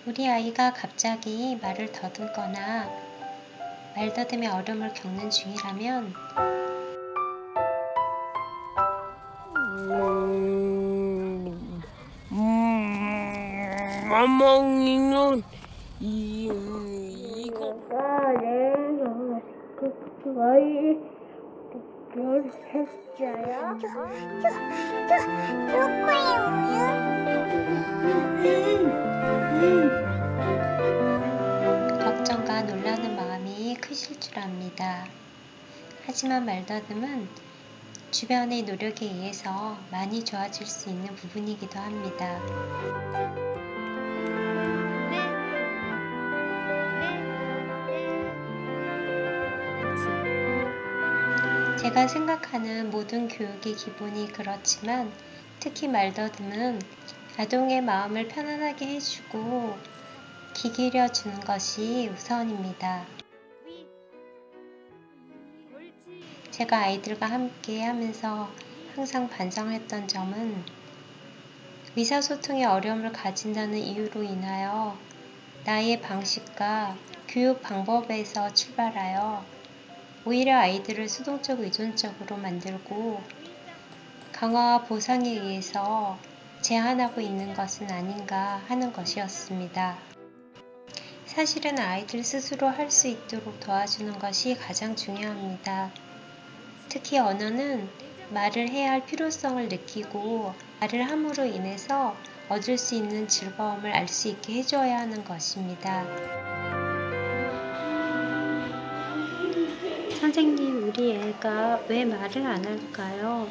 우리 아이가 갑자기 말을 더듬거나 말더듬에 어려움을 겪는 중이라면 멍멍이는 이거 별 했어요? 초코의 걱정과 놀라는 마음이 크실 줄 압니다. 하지만 말더듬은 주변의 노력에 의해서 많이 좋아질 수 있는 부분이기도 합니다. 제가 생각하는 모든 교육의 기본이 그렇지만 특히 말더듬은 아동의 마음을 편안하게 해주고 기기려 주는 것이 우선입니다. 제가 아이들과 함께 하면서 항상 반성했던 점은 의사소통에 어려움을 가진다는 이유로 인하여 나의 방식과 교육 방법에서 출발하여 오히려 아이들을 수동적 의존적으로 만들고 강화와 보상에 의해서 제한하고 있는 것은 아닌가 하는 것이었습니다. 사실은 아이들 스스로 할 수 있도록 도와주는 것이 가장 중요합니다. 특히 언어는 말을 해야 할 필요성을 느끼고 말을 함으로 인해서 얻을 수 있는 즐거움을 알 수 있게 해줘야 하는 것입니다. 선생님, 우리 애가 왜 말을 안 할까요?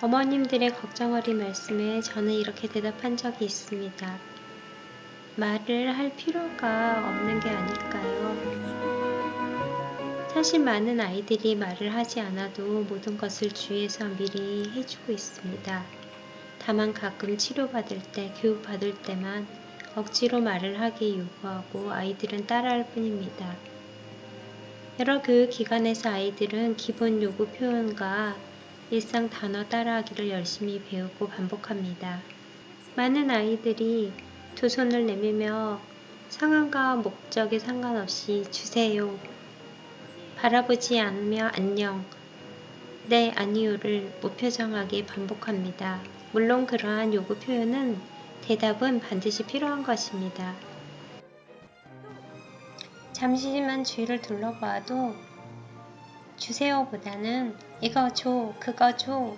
어머님들의 걱정 어린 말씀에 저는 이렇게 대답한 적이 있습니다. 말을 할 필요가 없는 게 아닐까요? 사실 많은 아이들이 말을 하지 않아도 모든 것을 주위에서 미리 해주고 있습니다. 다만 가끔 치료받을 때, 교육받을 때만 억지로 말을 하게 요구하고 아이들은 따라할 뿐입니다. 여러 교육기관에서 아이들은 기본 요구 표현과 일상 단어 따라하기를 열심히 배우고 반복합니다. 많은 아이들이 두 손을 내밀며 상황과 목적에 상관없이 주세요, 바라보지 않으며 안녕, 네, 아니요를 무표정하게 반복합니다. 물론 그러한 요구 표현은 대답은 반드시 필요한 것입니다. 잠시만 주위를 둘러봐도 주세요보다는 이거 줘, 그거 줘,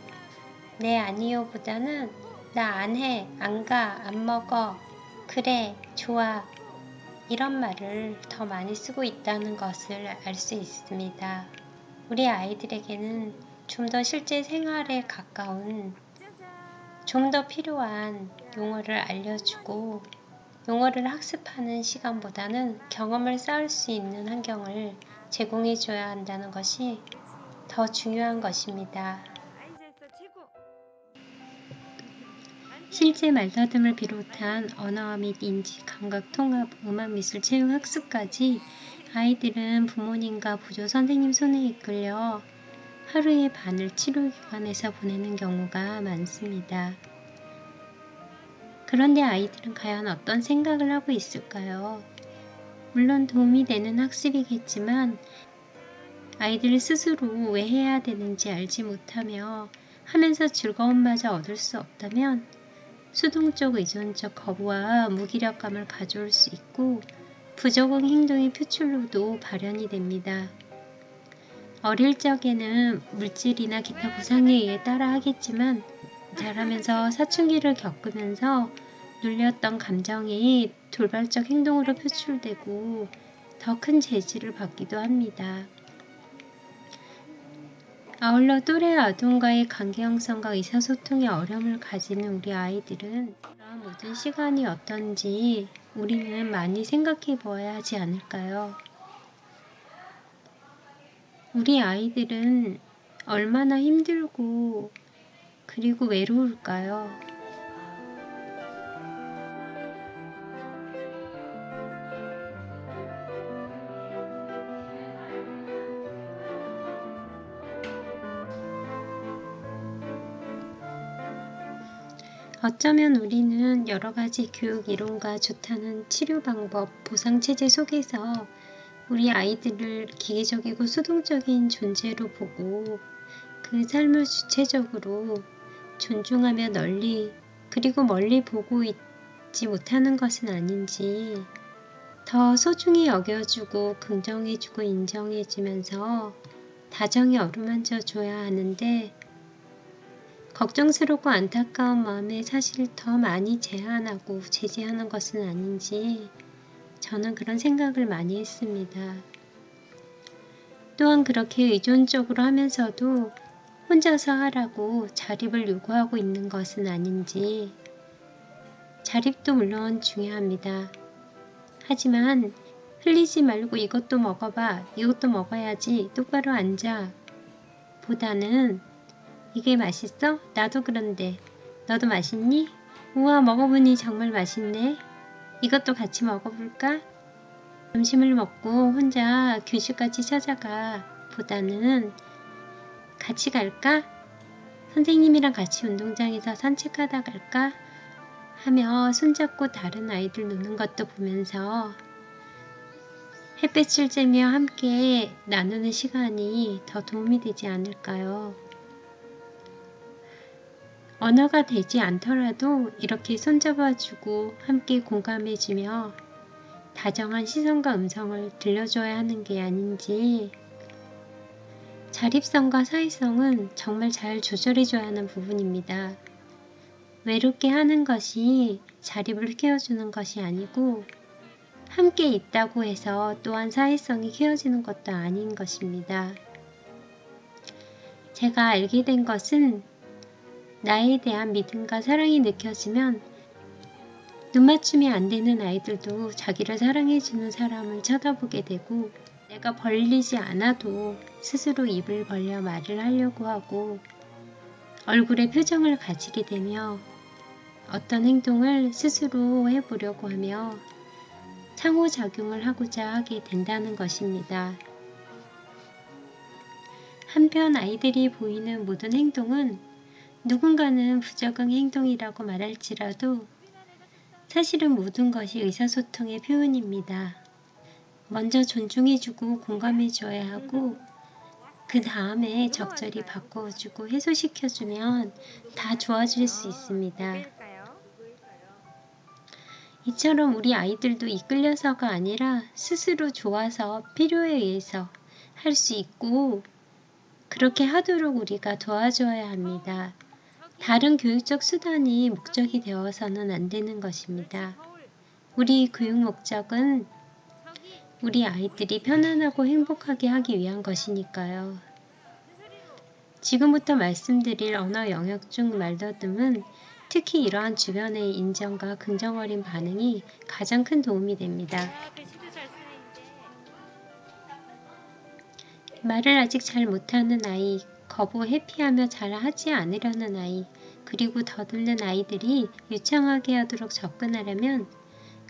네, 아니요 보다는 나 안 해, 안 가, 안 먹어, 그래, 좋아, 이런 말을 더 많이 쓰고 있다는 것을 알 수 있습니다. 우리 아이들에게는 좀 더 실제 생활에 가까운, 좀 더 필요한 용어를 알려주고 용어를 학습하는 시간보다는 경험을 쌓을 수 있는 환경을 제공해 줘야 한다는 것이 더 중요한 것입니다. 실제 말다툼을 비롯한 언어와 및 인지, 감각, 통합, 음악, 미술, 체육, 학습까지 아이들은 부모님과 부조 선생님 손에 이끌려 하루의 반을 치료기관에서 보내는 경우가 많습니다. 그런데 아이들은 과연 어떤 생각을 하고 있을까요? 물론 도움이 되는 학습이겠지만 아이들 스스로 왜 해야 되는지 알지 못하며 하면서 즐거움마저 얻을 수 없다면 수동적 의존적 거부와 무기력감을 가져올 수 있고 부적응 행동의 표출로도 발현이 됩니다. 어릴 적에는 물질이나 기타 보상에 의해 따라하겠지만 자라면서 사춘기를 겪으면서 눌렸던 감정이 돌발적 행동으로 표출되고 더 큰 제지를 받기도 합니다. 아울러 또래 아동과의 관계 형성과 의사소통에 어려움을 가지는 우리 아이들은 그런 모든 시간이 어떤지 우리는 많이 생각해 보아야 하지 않을까요? 우리 아이들은 얼마나 힘들고 그리고 외로울까요? 어쩌면 우리는 여러 가지 교육 이론과 좋다는 치료 방법, 보상체제 속에서 우리 아이들을 기계적이고 수동적인 존재로 보고 그 삶을 주체적으로 존중하며 널리 그리고 멀리 보고 있지 못하는 것은 아닌지 더 소중히 여겨주고 긍정해주고 인정해주면서 다정히 어루만져 줘야 하는데 걱정스럽고 안타까운 마음에 사실 더 많이 제한하고 제지하는 것은 아닌지 저는 그런 생각을 많이 했습니다. 또한 그렇게 의존적으로 하면서도 혼자서 하라고 자립을 요구하고 있는 것은 아닌지 자립도 물론 중요합니다. 하지만 흘리지 말고 이것도 먹어봐, 이것도 먹어야지, 똑바로 앉아 보다는 이게 맛있어? 나도 그런데 너도 맛있니? 우와 먹어보니 정말 맛있네. 이것도 같이 먹어볼까? 점심을 먹고 혼자 교실까지 찾아가 보다는 같이 갈까? 선생님이랑 같이 운동장에서 산책하다 갈까? 하며 손잡고 다른 아이들 노는 것도 보면서 햇빛을 쬐며 함께 나누는 시간이 더 도움이 되지 않을까요? 언어가 되지 않더라도 이렇게 손잡아주고 함께 공감해주며 다정한 시선과 음성을 들려줘야 하는 게 아닌지 자립성과 사회성은 정말 잘 조절해줘야 하는 부분입니다. 외롭게 하는 것이 자립을 키워주는 것이 아니고 함께 있다고 해서 또한 사회성이 키워지는 것도 아닌 것입니다. 제가 알게 된 것은 나에 대한 믿음과 사랑이 느껴지면 눈맞춤이 안 되는 아이들도 자기를 사랑해주는 사람을 쳐다보게 되고 내가 벌리지 않아도 스스로 입을 벌려 말을 하려고 하고 얼굴에 표정을 가지게 되며 어떤 행동을 스스로 해보려고 하며 상호작용을 하고자 하게 된다는 것입니다. 한편 아이들이 보이는 모든 행동은 누군가는 부적응 행동이라고 말할지라도 사실은 모든 것이 의사소통의 표현입니다. 먼저 존중해주고 공감해줘야 하고 그 다음에 적절히 바꿔주고 해소시켜주면 다 좋아질 수 있습니다. 이처럼 우리 아이들도 이끌려서가 아니라 스스로 좋아서 필요에 의해서 할 수 있고 그렇게 하도록 우리가 도와줘야 합니다. 다른 교육적 수단이 목적이 되어서는 안 되는 것입니다. 우리 교육 목적은 우리 아이들이 편안하고 행복하게 하기 위한 것이니까요. 지금부터 말씀드릴 언어 영역 중 말더듬은 특히 이러한 주변의 인정과 긍정 어린 반응이 가장 큰 도움이 됩니다. 말을 아직 잘 못하는 아이, 거부 회피하며 잘 하지 않으려는 아이, 그리고 더듬는 아이들이 유창하게 하도록 접근하려면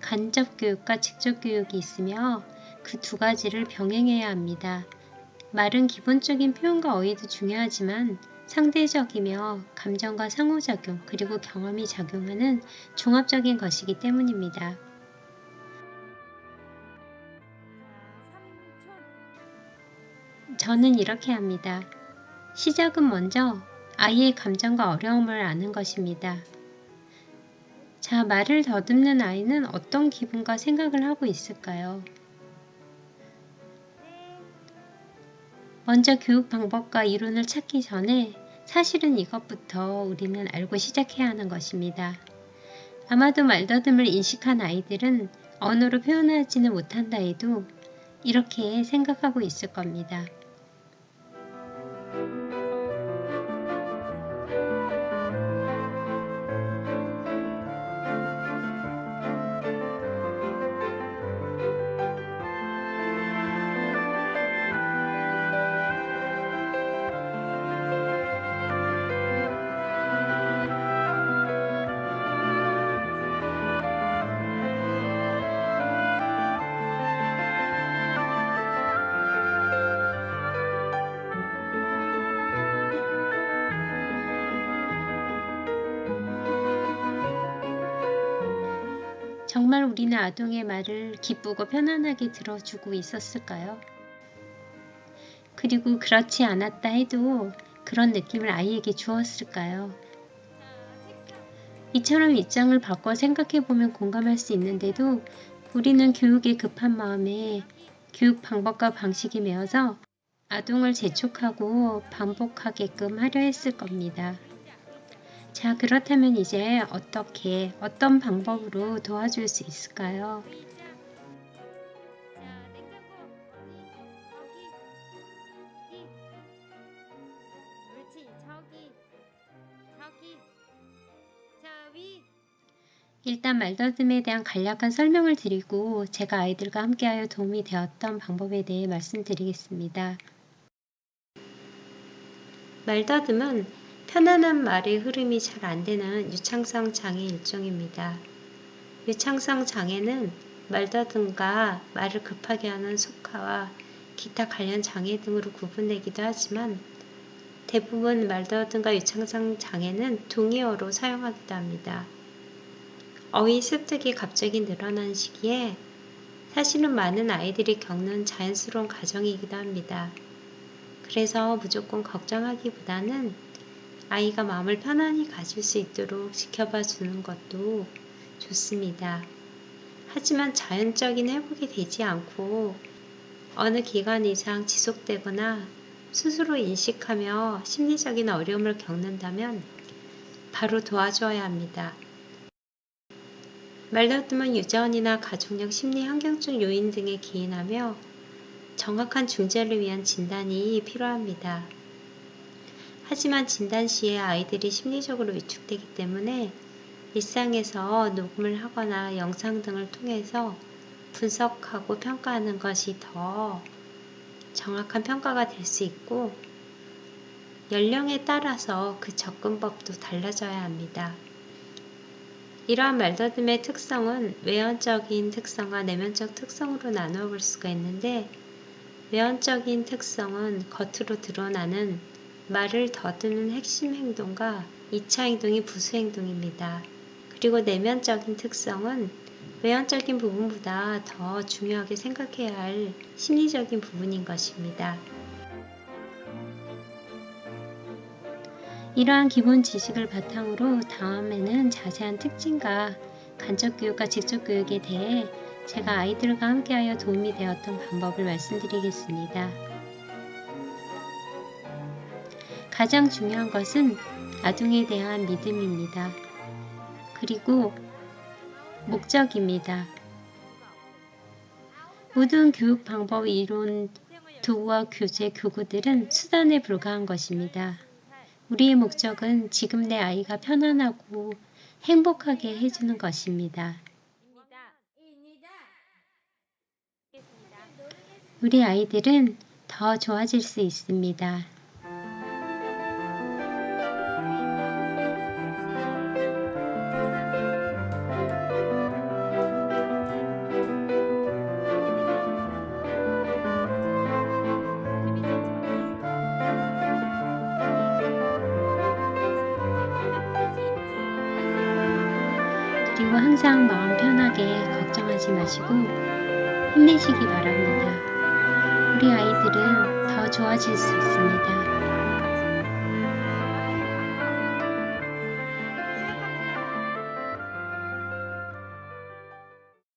간접 교육과 직접 교육이 있으며 그 두 가지를 병행해야 합니다. 말은 기본적인 표현과 어휘도 중요하지만 상대적이며 감정과 상호작용 그리고 경험이 작용하는 종합적인 것이기 때문입니다. 저는 이렇게 합니다. 시작은 먼저 아이의 감정과 어려움을 아는 것입니다. 자, 말을 더듬는 아이는 어떤 기분과 생각을 하고 있을까요? 먼저 교육 방법과 이론을 찾기 전에 사실은 이것부터 우리는 알고 시작해야 하는 것입니다. 아마도 말더듬을 인식한 아이들은 언어로 표현하지는 못한다 해도 이렇게 생각하고 있을 겁니다. 정말 우리는 아동의 말을 기쁘고 편안하게 들어주고 있었을까요? 그리고 그렇지 않았다 해도 그런 느낌을 아이에게 주었을까요? 이처럼 입장을 바꿔 생각해보면 공감할 수 있는데도 우리는 교육에 급한 마음에 교육 방법과 방식이 매어서 아동을 재촉하고 반복하게끔 하려 했을 겁니다. 자, 그렇다면 이제 어떤 방법으로 도와줄 수 있을까요? 일단 말더듬에 대한 간략한 설명을 드리고 제가 아이들과 함께하여 도움이 되었던 방법에 대해 말씀드리겠습니다. 말더듬은 편안한 말의 흐름이 잘 안되는 유창성 장애 일종입니다. 유창성 장애는 말더듬과 말을 급하게 하는 속화와 기타 관련 장애 등으로 구분되기도 하지만 대부분 말더듬과 유창성 장애는 동의어로 사용하기도 합니다. 어휘 습득이 갑자기 늘어난 시기에 사실은 많은 아이들이 겪는 자연스러운 과정이기도 합니다. 그래서 무조건 걱정하기보다는 아이가 마음을 편안히 가질 수 있도록 지켜봐 주는 것도 좋습니다. 하지만 자연적인 회복이 되지 않고 어느 기간 이상 지속되거나 스스로 인식하며 심리적인 어려움을 겪는다면 바로 도와줘야 합니다. 말더듬은 유전이나 가족력, 심리, 환경적 요인 등에 기인하며 정확한 중재를 위한 진단이 필요합니다. 하지만 진단 시에 아이들이 심리적으로 위축되기 때문에 일상에서 녹음을 하거나 영상 등을 통해서 분석하고 평가하는 것이 더 정확한 평가가 될 수 있고 연령에 따라서 그 접근법도 달라져야 합니다. 이러한 말더듬의 특성은 외연적인 특성과 내면적 특성으로 나누어 볼 수가 있는데 외연적인 특성은 겉으로 드러나는 말을 더듬는 핵심 행동과 2차 행동이 부수 행동입니다. 그리고 내면적인 특성은 외연적인 부분보다 더 중요하게 생각해야 할 심리적인 부분인 것입니다. 이러한 기본 지식을 바탕으로 다음에는 자세한 특징과 간접교육과 직접교육에 대해 제가 아이들과 함께하여 도움이 되었던 방법을 말씀드리겠습니다. 가장 중요한 것은 아동에 대한 믿음입니다. 그리고 목적입니다. 모든 교육 방법, 이론, 도구와 교재, 교구들은 수단에 불과한 것입니다. 우리의 목적은 지금 내 아이가 편안하고 행복하게 해주는 것입니다. 우리 아이들은 더 좋아질 수 있습니다. 그리고 항상 마음 편하게 걱정하지 마시고 힘내시기 바랍니다. 우리 아이들은 더 좋아질 수 있습니다.